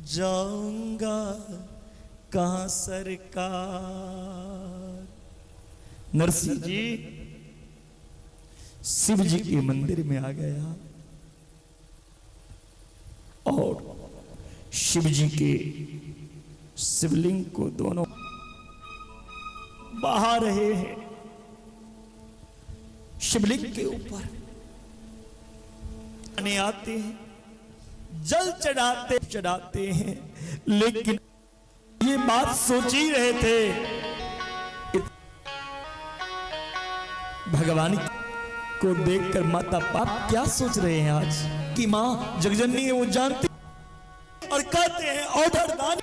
जाऊंगा कहां सरकार। नरसिंह जी शिव जी के मंदिर में आ गया और शिव जी के शिवलिंग को दोनों बहा रहे हैं। शिवलिंग के ऊपर आते हैं, जल चढ़ाते हैं, लेकिन ये बात सोच ही रहे थे भगवान को देखकर माता पाप क्या सोच रहे हैं आज कि मां जगजननी है, वो जानती और कहते हैं ऑर्डर दान।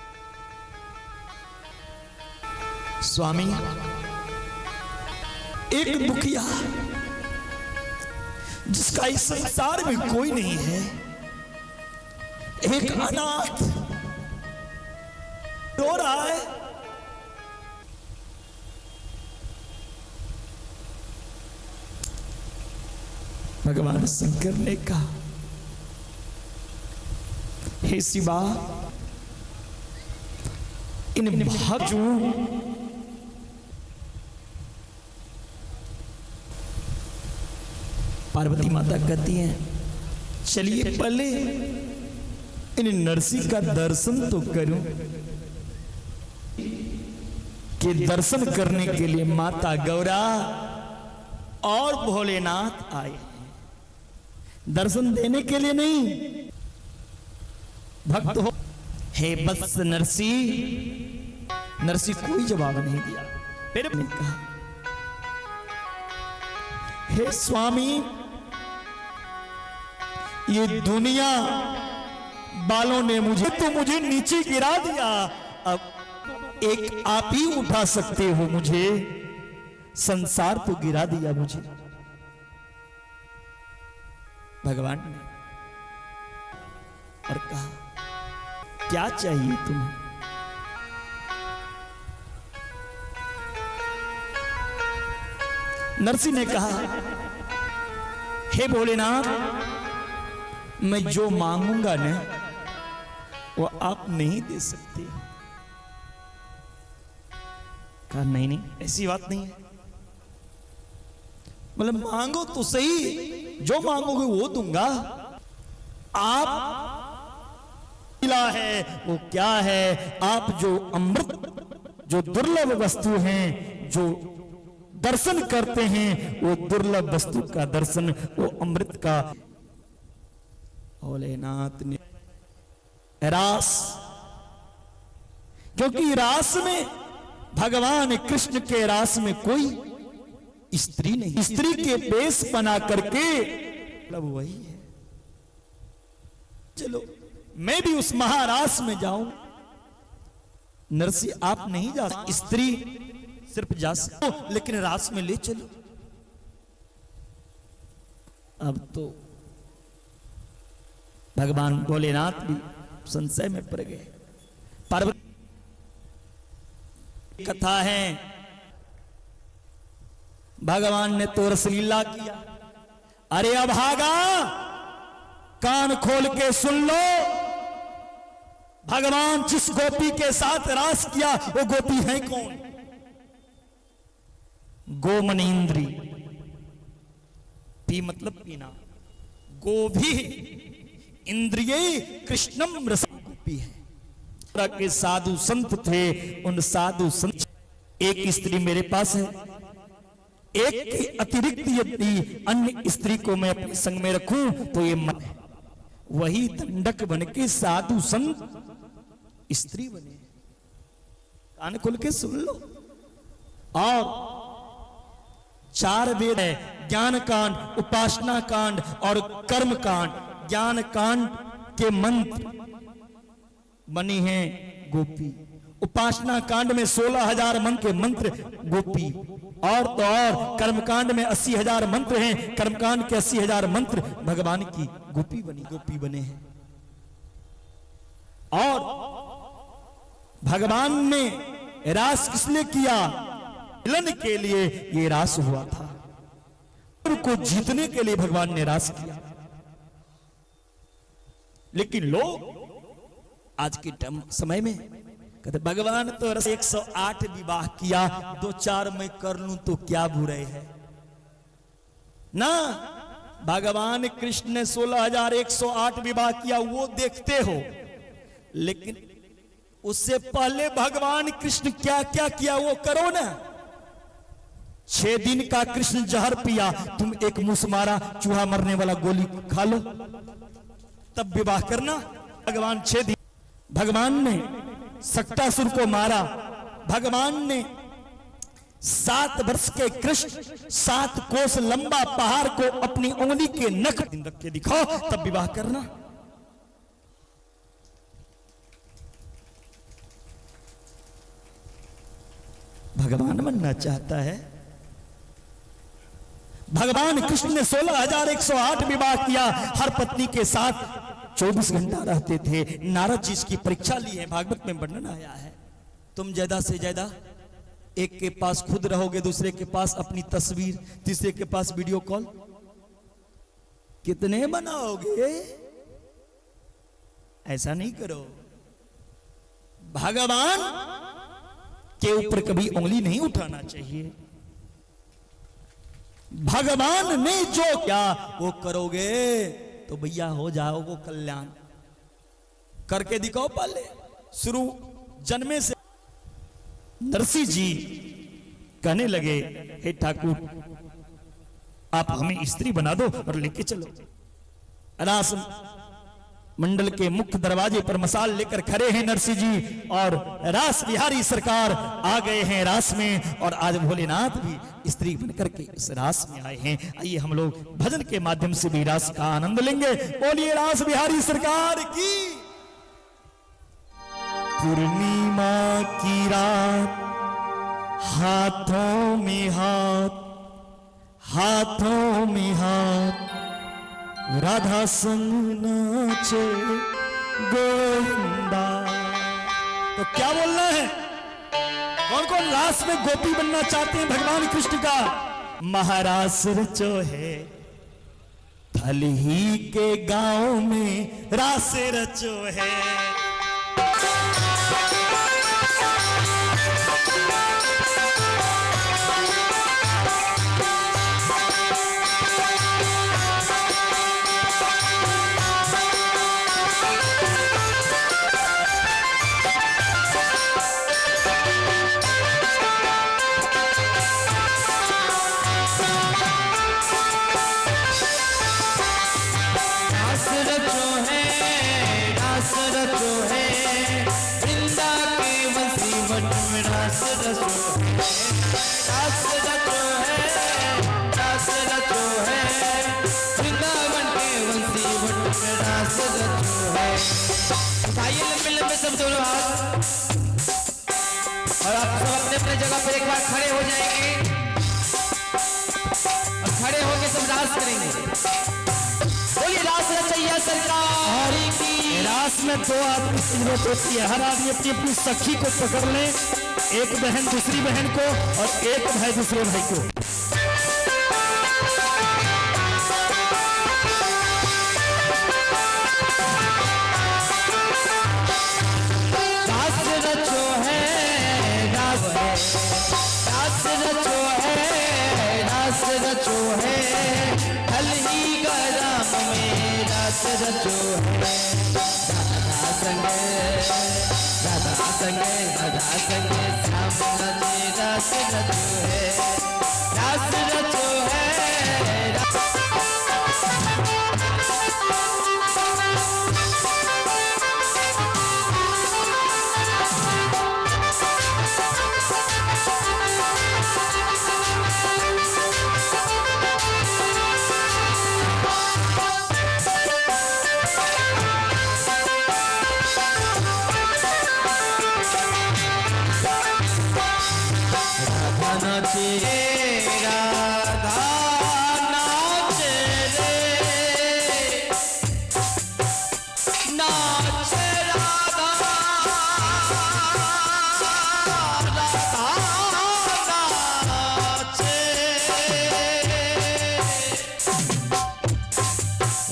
स्वामी एक दुखिया जिसका इस संसार में कोई नहीं है, एक अनाथ रो रहा है, भगवान शंकर ने कहा हे शिवा इन भाजों पार्वती माता कहती हैं चलिए पहले इन नरसिंह का दर्शन तो करूं। कि दर्शन करने के लिए माता गौरा और भोलेनाथ आए हैं, दर्शन देने के लिए नहीं। भक्त हो हे बस नरसिंह। नरसिंह कोई जवाब नहीं दिया, फिर ने कहा हे स्वामी ये दुनिया वालों ने मुझे नीचे गिरा दिया, अब एक आप ही उठा सकते हो मुझे, संसार तो गिरा दिया मुझे। भगवान ने और कहा क्या चाहिए तुम्हें? नरसिंह ने कहा हे भोलेनाथ मैं जो मांगूंगा ना वो आप नहीं दे सकते। कहा नहीं नहीं ऐसी बात नहीं है, मतलब मांगो तो सही, जो मांगोगे वो दूंगा। आप मिला है वो क्या है? आप जो अमृत जो दुर्लभ वस्तु हैं जो दर्शन करते हैं वो दुर्लभ वस्तु का दर्शन, वो अमृत का। भोलेनाथ ने रास, क्योंकि रास में भगवान कृष्ण के रास में कोई स्त्री नहीं, स्त्री के वेश बना करके मतलब वही है। चलो मैं भी उस महारास में जाऊं। नरसिंह आप नहीं जा सकते, स्त्री सिर्फ जा सकते, लेकिन रास में ले चलो। अब तो भगवान भोलेनाथ भी संशय में पड़ गए। पार्वती कथा है भगवान ने तो रसलीला किया। अरे अभागा कान खोल के सुन लो, भगवान जिस गोपी के साथ रास किया वो गोपी है कौन? गोमनेन्द्री, पी मतलब पीना, गो भी इंद्रिय कृष्णम रस गोपी है। के साधु संत थे, उन साधु संत एक स्त्री मेरे पास है, एक के अतिरिक्त यदि अन्य स्त्री को मैं अपने संग में रखूं तो ये मन है। वही दंडक बन के साधु संत स्त्री बने। कान खोल के सुन लो। और 4 वेद है, ज्ञान कांड, उपासना कांड और कर्म कांड। ज्ञान कांड के मंत्र बनी हैं गोपी, उपासना कांड में 16,000 मंत्र के मंत्र गोपी, और तो और कर्मकांड में 80,000 मंत्र हैं, कर्मकांड के 80,000 मंत्र भगवान की गोपी बने हैं। और भगवान ने रास किसने किया? मिलन के लिए ये रास हुआ था, उनको जीतने के लिए भगवान ने रास किया। लेकिन लोग आज के समय में कहते भगवान तो 108 विवाह किया, 2-4 मैं कर लूं तो क्या बुराई है ना। भगवान कृष्ण ने 16,108 विवाह किया, वो देखते हो, लेकिन उससे पहले भगवान कृष्ण क्या क्या किया वो करो ना। 6 दिन का कृष्ण जहर पिया, तुम एक मुंह मारा, चूहा मरने वाला गोली खा लो, तब विवाह करना। भगवान 6 दिन, भगवान ने सक्टासुर को मारा, भगवान ने 7 वर्ष के कृष्ण 7 कोस लंबा पहाड़ को अपनी उंगली के नख रख के दिखाओ, तब विवाह करना। भगवान बनना चाहता है। भगवान कृष्ण ने 16,108 विवाह किया, हर पत्नी के साथ 24 घंटा रहते थे। नारद जी इसकी परीक्षा ली है, भागवत में वर्णन आया है। तुम ज्यादा से ज्यादा एक के पास खुद रहोगे, दूसरे के पास अपनी तस्वीर, तीसरे के पास वीडियो कॉल, कितने बनाओगे? ऐसा नहीं करो। भगवान के ऊपर कभी उंगली नहीं उठाना चाहिए। भगवान ने जो क्या वो करोगे तो भैया हो जाओगे कल्याण। करके दिखाओ। पहले शुरू जन्मे से नरसिंह जी कहने लगे, हे ठाकुर आप हमें स्त्री बना दो और लेके चलो। रास मंडल के मुख्य दरवाजे पर मसाल लेकर खड़े हैं नरसिंह जी, और रास बिहारी सरकार आ गए हैं रास में, और आज भोलेनाथ भी स्त्री बनकर के इस रास में आए हैं। आइए हम लोग भजन के माध्यम से भी रास का आनंद लेंगे। बोलिए रास बिहारी सरकार की। पूर्णिमा की रात, हाथों में हाथ, हाथों में हाथ, राधा संग नाचे गोविंदा। तो क्या बोलना है? कौन कौन रास में गोपी बनना चाहते हैं भगवान कृष्ण का? महारास रचो है थल ही के गांव में, रास रचो है। और आप सब अपने अपने जगह पर एक बार खड़े हो जाएंगे और खड़े होकर सब रास करेंगे। बोलिए रास रचैया सरकार की। रास में 2 आदमी की जरूरत होती है। हर आदमी अपनी अपनी सखी को पकड़ ले, एक बहन दूसरी बहन को और एक भाई दूसरे भाई को। रचो है हल ही गराम में, रास रचो है राधा संगे, राधा संगे, राधा संगे सामने रास रचो है, रास रचो है।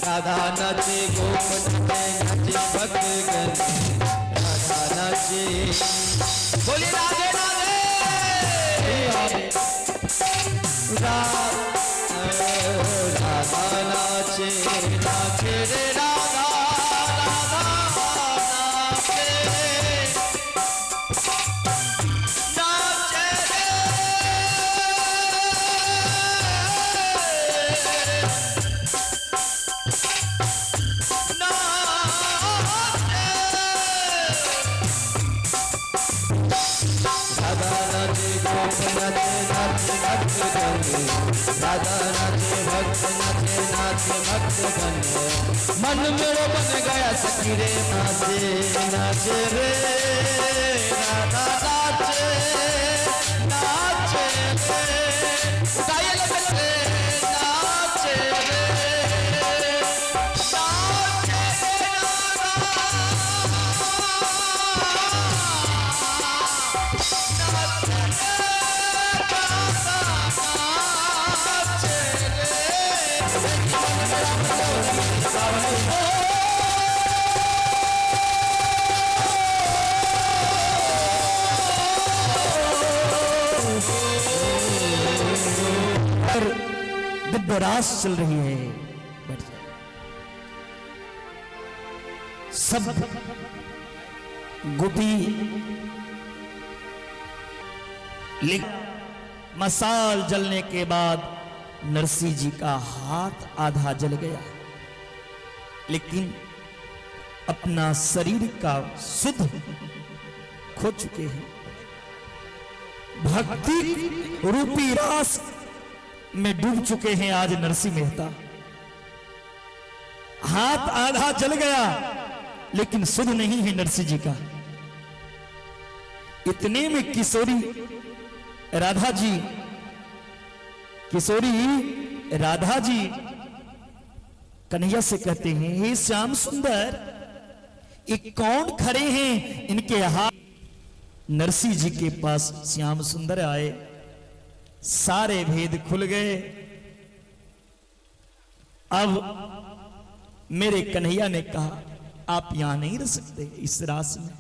राधा नाचे गोप नाचे, नाचे भक्त गण नाचे, बोली राधे राधे राधा नाचे, नाचे रे राधा, राधा नाचे, नाचे रे राधा नाचे, गोप नाचे, नाचे भक्त जन, राधा नाचे, भक्त नाचे, नाचे भक्त जन, मन मेरा बन गया सखी रे नाचे, नाचे रे राधा नाचे, नाचे रे गाये लगन रे, नाचे रे, नाचे रे दिव्य रास चल रही है। बैठ जाओ। सब गोपी मसाल जलने के बाद नरसिंह जी का हाथ आधा जल गया, लेकिन अपना शरीर का शुद्ध खो चुके हैं। भक्ति रूपी रास में डूब चुके हैं आज नरसिंह मेहता। हाथ आधा जल गया, लेकिन शुद्ध नहीं है नरसिंह जी का। इतने में किशोरी राधा जी, किशोरी राधा जी कन्हैया से कहते हैं, हे श्याम सुंदर, ये कौन खड़े हैं इनके हाथ। नरसिंह जी के पास श्याम सुंदर आए, सारे भेद खुल गए। अब मेरे कन्हैया ने कहा, आप यहां नहीं रह सकते, इस रास में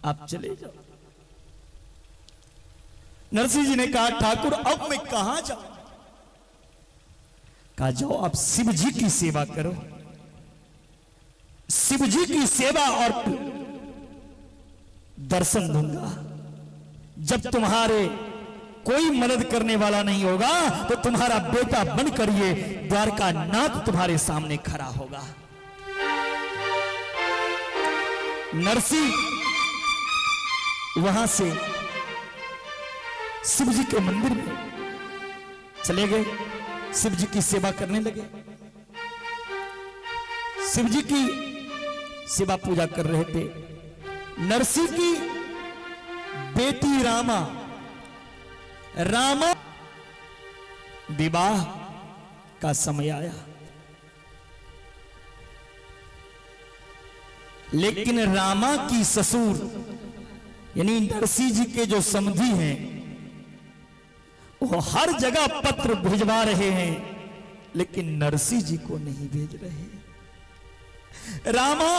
आप चले जाओ। नरसिंह जी ने कहा, ठाकुर अब मैं कहां जाऊं? कहा, जाओ आप शिव जी की सेवा करो। शिव जी की सेवा और दर्शन दूंगा। जब तुम्हारे कोई मदद करने वाला नहीं होगा तो तुम्हारा बेटा बनकर ये द्वारका नाथ तुम्हारे सामने खड़ा होगा। नरसिंह वहां से शिव जी के मंदिर में चले गए, शिव जी की सेवा करने लगे। शिव जी की सेवा पूजा कर रहे थे। नरसिंह की बेटी रामा विवाह का समय आया, लेकिन रामा की ससुर यानी नरसिंह जी के जो समधी हैं वो हर जगह पत्र भिजवा रहे हैं, लेकिन नरसिंह जी को नहीं भेज रहे। रामा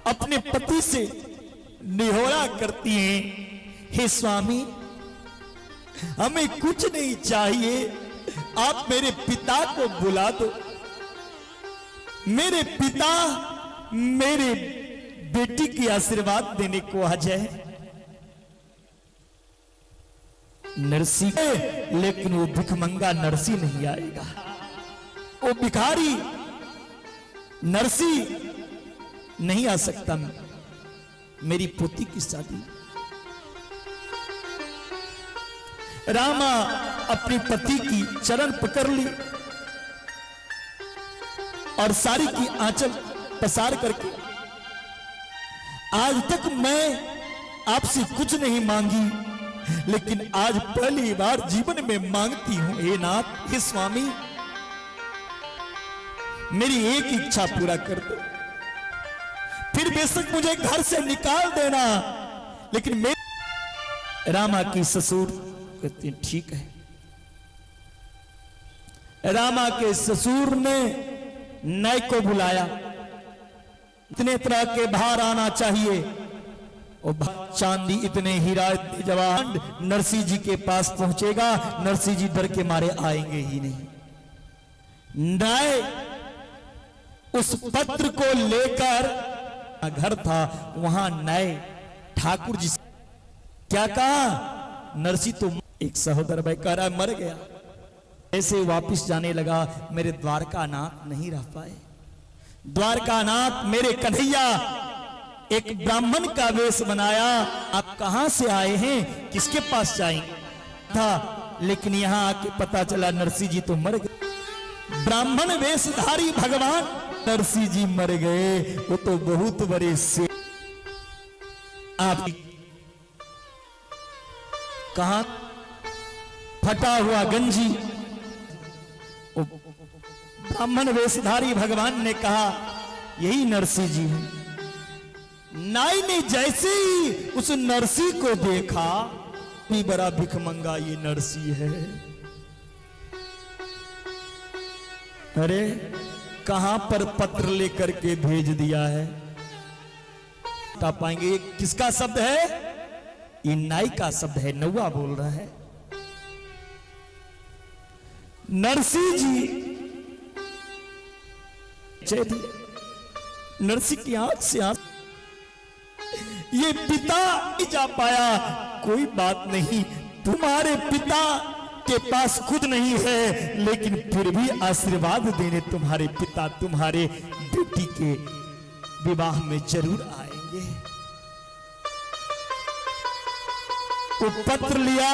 अपने पति से निहोरा करती हैं, हे स्वामी, हमें कुछ नहीं चाहिए, आप मेरे पिता को बुला दो। मेरे पिता मेरे बेटी की आशीर्वाद देने को आ जाए। नरसिंह, लेकिन वो भिखमंगा नरसिंह नहीं आएगा। वो भिखारी नरसिंह नहीं आ सकता। मेरी पोती की शादी। रामा अपने पति की चरण पकड़ ली और साड़ी की आंचल पसार करके, आज तक मैं आपसे कुछ नहीं मांगी, लेकिन आज पहली बार जीवन में मांगती हूं, हे नाथ, हे स्वामी, मेरी एक इच्छा पूरा कर दो। फिर बेशक मुझे घर से निकाल देना, लेकिन मेरे रामा की ससुर कहते हैं, ठीक है। रामा के ससुर ने नय को बुलाया, इतने तरह के भार आना चाहिए, और चांदी इतने हीरा इतने जवान नरसिंह जी के पास पहुंचेगा, नरसिंह जी डर के मारे आएंगे ही नहीं। नाय उस पत्र को लेकर घर था, वहां नए ठाकुर जी क्या कहा, नरसिंह तो एक सहोदर भाई कह रहा मर गया। ऐसे वापिस जाने लगा, मेरे द्वारकानाथ नहीं रह पाए। द्वारकानाथ मेरे कन्हैया एक ब्राह्मण का वेश बनाया, आप कहां से आए हैं, किसके पास जाएंगे था, लेकिन यहां आके पता चला नरसिंह जी तो मर गए। ब्राह्मण वेशधारी भगवान नरसिंह जी मर गए, वो तो बहुत बड़े से आप कहां फटा हुआ गंजी, ब्राह्मण वेशधारी भगवान ने कहा यही नरसिंह जी है। नाई ने जैसे ही उस नरसिंह को देखा, इतनी बड़ा भिखमंगा ये नरसिंह है, अरे कहां पर पत्र लेकर के भेज दिया है, बता पाएंगे ये किसका शब्द है, ये नाई का शब्द है, नौवा बोल रहा है। नरसिंह जी नरसिंह की आंख से आंख, ये पिता नहीं जा पाया, कोई बात नहीं, तुम्हारे पिता के पास खुद नहीं है, लेकिन फिर भी आशीर्वाद देने तुम्हारे पिता तुम्हारे बेटी के विवाह में जरूर आएंगे। वो पत्र लिया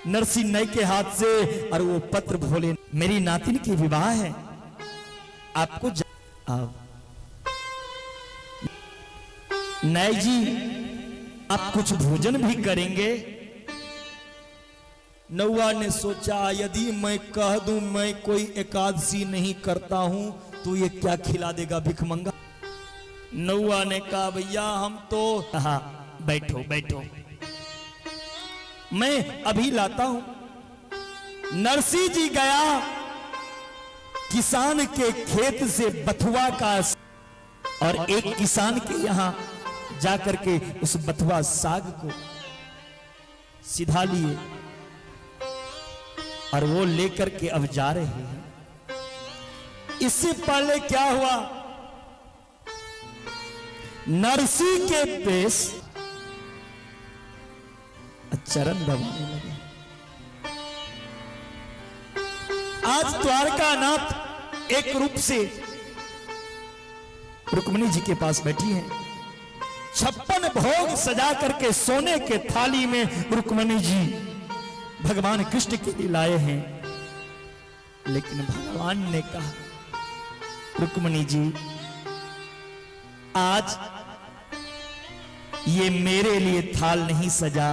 नरसिंह नाई के हाथ से, और वो पत्र बोले मेरी नातिन की विवाह है, आपको नाई जी आप कुछ भोजन भी करेंगे। नौवा ने सोचा यदि मैं कह दूं मैं कोई एकादशी नहीं करता हूं तो ये क्या खिला देगा भिखमंगा। नौवा ने कहा भैया हम तो, हाँ बैठो बैठो मैं अभी लाता हूं। नरसिंह जी गया, किसान के खेत से बथुआ का, और एक किसान के यहां जाकर के उस बथुआ साग को सिधा लिए, और वो लेकर के अब जा रहे हैं। इससे पहले क्या हुआ, नरसिंह के पेश चरण दबाने लगे। आज द्वारकानाथ एक रूप से रुक्मिणी जी के पास बैठी हैं, 56 भोग सजा करके सोने के थाली में रुक्मिणी जी भगवान कृष्ण के लिए लाए हैं। लेकिन भगवान ने कहा रुक्मिणी जी आज ये मेरे लिए थाल नहीं सजा,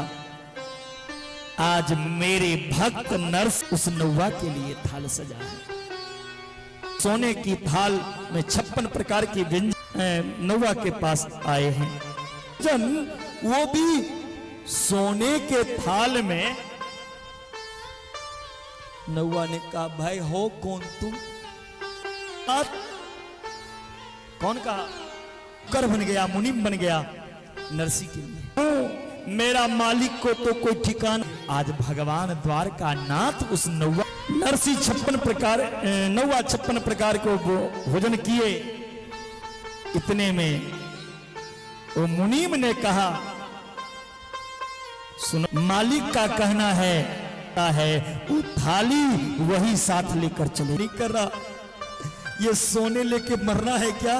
आज मेरे भक्त नर्स उस नौवा के लिए थाल सजा है। सोने की थाल में 56 प्रकार के व्यंजन नौवा के पास आए हैं, जन वो भी सोने के थाल में। नौवा ने कहा भाई हो कौन तुम, आप कौन कहा, कर बन गया, मुनीम बन गया नरसिंह के लिए। मेरा मालिक को तो कोई ठिकाना, आज भगवान द्वारकानाथ उस नौवा नरसिंह 56 प्रकार नौवा 56 प्रकार को भोजन किए। इतने में वो मुनीम ने कहा सुनो मालिक का कहना है वो थाली वही साथ लेकर चले। नहीं कर रहा, ये सोने लेके मरना है क्या,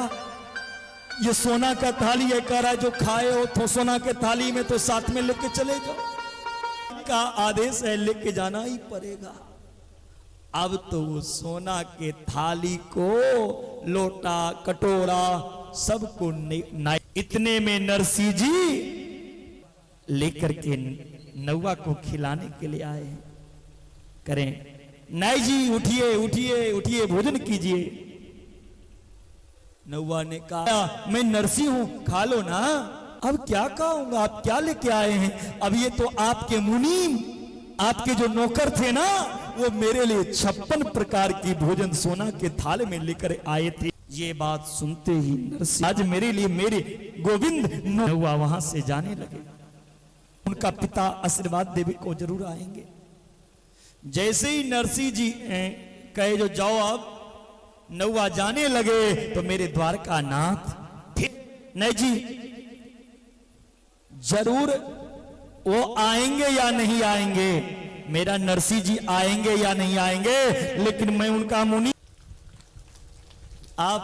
ये सोना का थाली है, कह रहा है जो खाए हो तो सोना के थाली में तो साथ में लेके चले जाओ, का आदेश है लेके जाना ही पड़ेगा। अब तो वो सोना के थाली को लोटा कटोरा सबको इतने में नरसिंह जी लेकर के नौवा को खिलाने के लिए आए हैं। करें नाई जी उठिए उठिए उठिए भोजन कीजिए। नौवा ने कहा मैं नरसिंह हूं, खा लो ना। अब क्या कहूंगा, आप क्या लेके आए हैं, अब ये तो आपके मुनीम आपके जो नौकर थे ना वो मेरे लिए 56 प्रकार की भोजन सोना के थाल में लेकर आए थे। ये बात सुनते ही नरसिंह आज मेरे लिए मेरे गोविंद हुआ वहां से जाने लगे। उनका पिता आशीर्वाद देवी को जरूर आएंगे। जैसे ही नरसिंह जी कहे जो जाओ अब नौआ जाने लगे तो मेरे द्वारका नाथ नहीं जी जरूर वो आएंगे या नहीं आएंगे, मेरा नरसिंह जी आएंगे या नहीं आएंगे, लेकिन मैं उनका मुनि। आप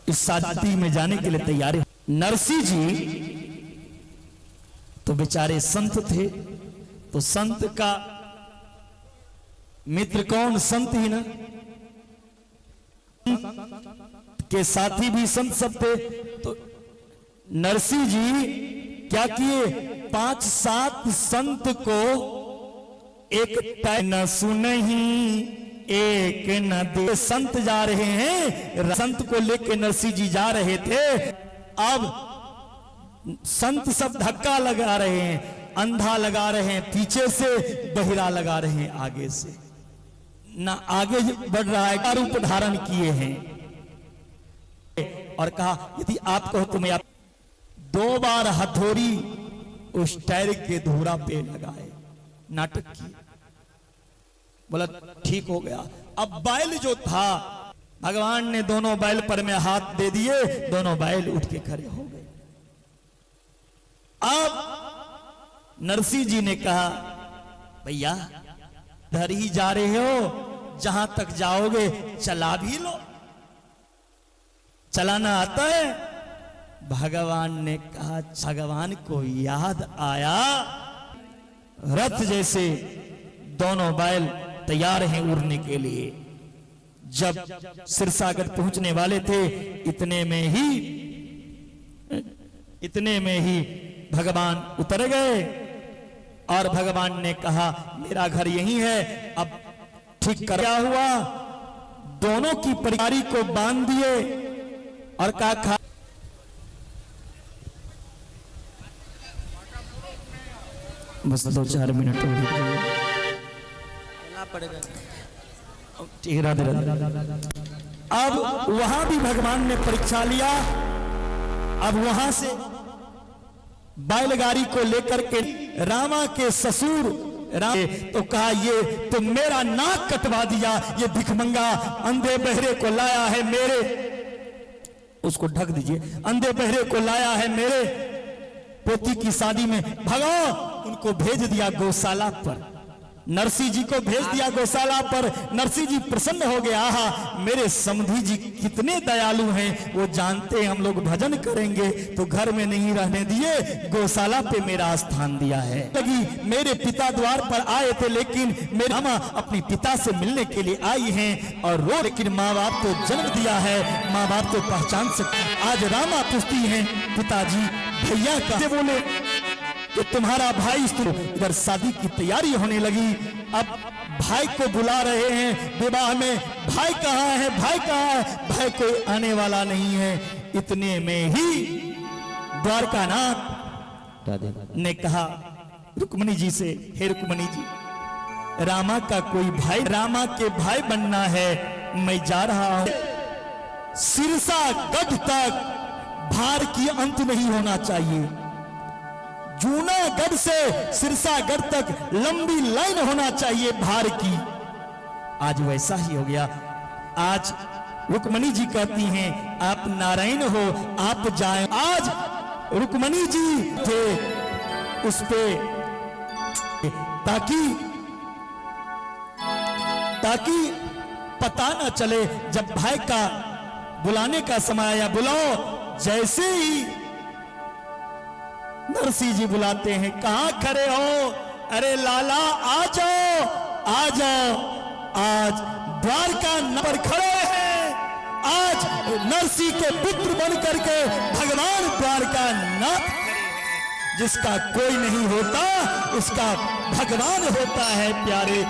इस शादी में जाने के लिए तैयार हैं। नरसिंह जी तो बेचारे संत थे, तो संत का मित्र कौन? संत ही ना, के साथी भी संत सब थे। तो नरसिंह जी क्या किए, 5-7 संत को एक न सुनही एक न दे। संत जा रहे हैं, संत को लेके नरसिंह जी जा रहे थे। अब संत सब धक्का लगा रहे हैं, अंधा लगा रहे हैं पीछे से, बहिरा लगा रहे हैं आगे से, ना आगे बढ़ रहा है। रूप धारण किए हैं और कहा यदि आप कहो तो मैं 2 बार हथौड़ी उस टायर के धूरा पे लगाए, नाटक किए। बोला ठीक हो गया। अब बैल जो था, भगवान ने दोनों बैल पर में हाथ दे दिए, दोनों बैल उठ के खड़े हो गए। अब नरसिंह जी ने कहा भैया धर ही जा रहे हो, जहां तक जाओगे चला भी लो, चलाना आता है। भगवान ने कहा, भगवान को याद आया, रथ जैसे दोनों बैल तैयार हैं उड़ने के लिए। जब सिरसागर पहुंचने वाले थे, इतने में ही भगवान उतर गए और भगवान ने कहा मेरा घर यही है, अब ठीक कर। क्या हुआ, दोनों की परिवारी को बांध दिए और कहा बस 2-4 मिनट पड़ेगा। अब वहां भी भगवान ने परीक्षा लिया। अब वहां से बैलगाड़ी को लेकर के रामा के ससुर राम तो कहा ये तो मेरा नाक कटवा दिया, ये भिखमंगा अंधे बहरे को लाया है मेरे, उसको ढक दीजिए, अंधे बहरे को लाया है मेरे पोती की शादी में, भगाओ। उनको भेज दिया गौशाला पर, नरसिंह जी को भेज दिया गौशाला पर। नरसिंह जी प्रसन्न हो गया, आहा मेरे समधी जी कितने दयालु हैं, वो जानते हैं हम लोग भजन करेंगे तो घर में नहीं रहने दिए, गौशाला पे मेरा स्थान दिया है। लगी मेरे पिता द्वार पर आए थे, लेकिन मेरे मामा अपने पिता से मिलने के लिए आई हैं और रो, लेकिन माँ बाप तो जन्म दिया है, माँ बाप तो पहचान सकते। आज रामा पूछती हैं पिताजी भैया कैसे बोले कि तुम्हारा भाई, इधर शादी की तैयारी होने लगी। अब भाई को बुला रहे हैं विवाह में, भाई कहाँ है, भाई कहाँ है, भाई कोई आने वाला नहीं है। इतने में ही द्वारकानाथ ने कहा रुक्मिणी जी से, हे रुक्मिणी जी, रामा का कोई भाई, रामा के भाई बनना है, मैं जा रहा हूं। सिरसागढ़ तक भार की अंत नहीं होना चाहिए, जूनागढ़ से सिरसागढ़ तक लंबी लाइन होना चाहिए भार की। आज वैसा ही हो गया। आज रुक्मिणी जी कहती हैं आप नारायण हो, आप जाएं। आज रुक्मिणी जी थे उस पे ताकि पता ना चले, जब भाई का बुलाने का समय आया, बुलाओ। जैसे ही नरसिंह जी बुलाते हैं, कहां खड़े हो, अरे लाला आ जाओ, आ जाओ। आज द्वारका पर खड़े हैं, आज नरसिंह के पुत्र बन करके भगवान द्वारका नाथ, जिसका कोई नहीं होता उसका भगवान होता है प्यारे।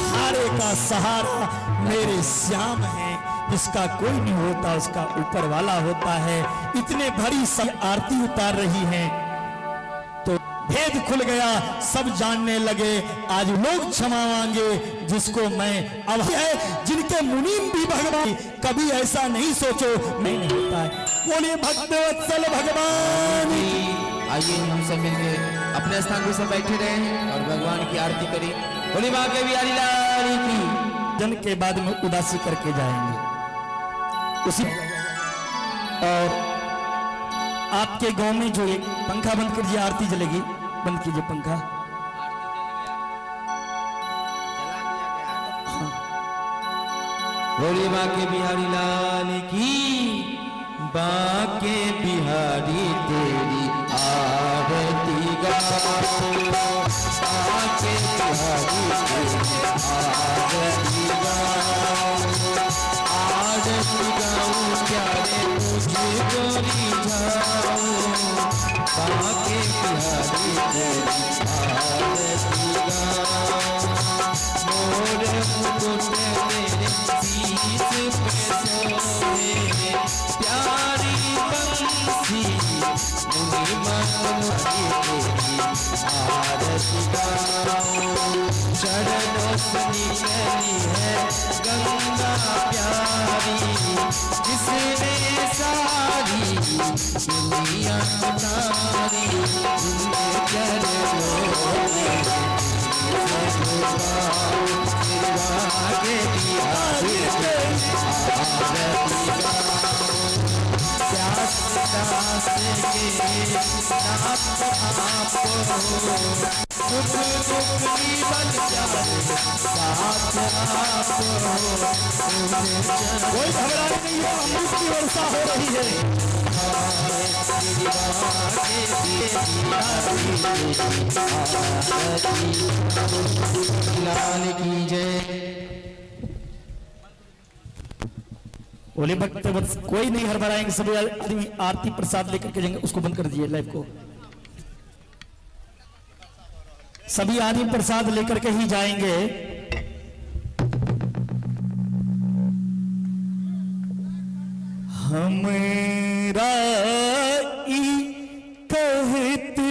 हारे का सहारा मेरे श्याम है, जिसका कोई नहीं होता उसका ऊपर वाला होता है। इतने भरी सब आरती उतार रही हैं तो भेद खुल गया, सब जानने लगे। आज लोग क्षमा मांगे जिसको मैं अब है, जिनके मुनीम भी भगवान, कभी ऐसा नहीं सोचो मैं नहीं होता है। बोलिए भक्तवत्सल भगवान की। आइए हम सब मिलके अपने स्थान पर सब बैठे रहे और भगवान की आरती करें। बोली बांके बिहारी लाल की। जन के बाद में उदासी करके जाएंगे उसी। और आपके गांव में जो एक पंखा बंद कीजिए, आरती जलेगी, बंद कीजिए पंखा। बोली बांके बिहारी लाल की। बांके बिहारी तेरी आरती गाओ, बांके बिहारी तेरी आरती गाओ, आरती गाऊं प्यारे मुझको रिझाओ, बांके बिहारी तेरी आरती गाओ, मोर मुकुट तेरे शीश पे सोहे, प्यारी बंसी मुनि मनोहरी तेरी आरती गाऊं, चरणों से निकली है गंगा प्यारी, जिसने सारी दुनिया उतारी, उनके चरणों में आगे बिहारी आरती गाओ, प्यास दास के नाथ आप हो, दुख दुख जीवन जाए साथ आप हो, कोई घबराने नहीं हो, अमृत की वर्षा हो रही है। लाल की जय। बोले भक्त कोई नहीं हड़बड़ाएंगे, सभी आदमी आरती प्रसाद लेकर के जाएंगे। उसको बंद कर दीजिए लाइव को। सभी आदमी प्रसाद लेकर के ही जाएंगे। हमरा ई कहते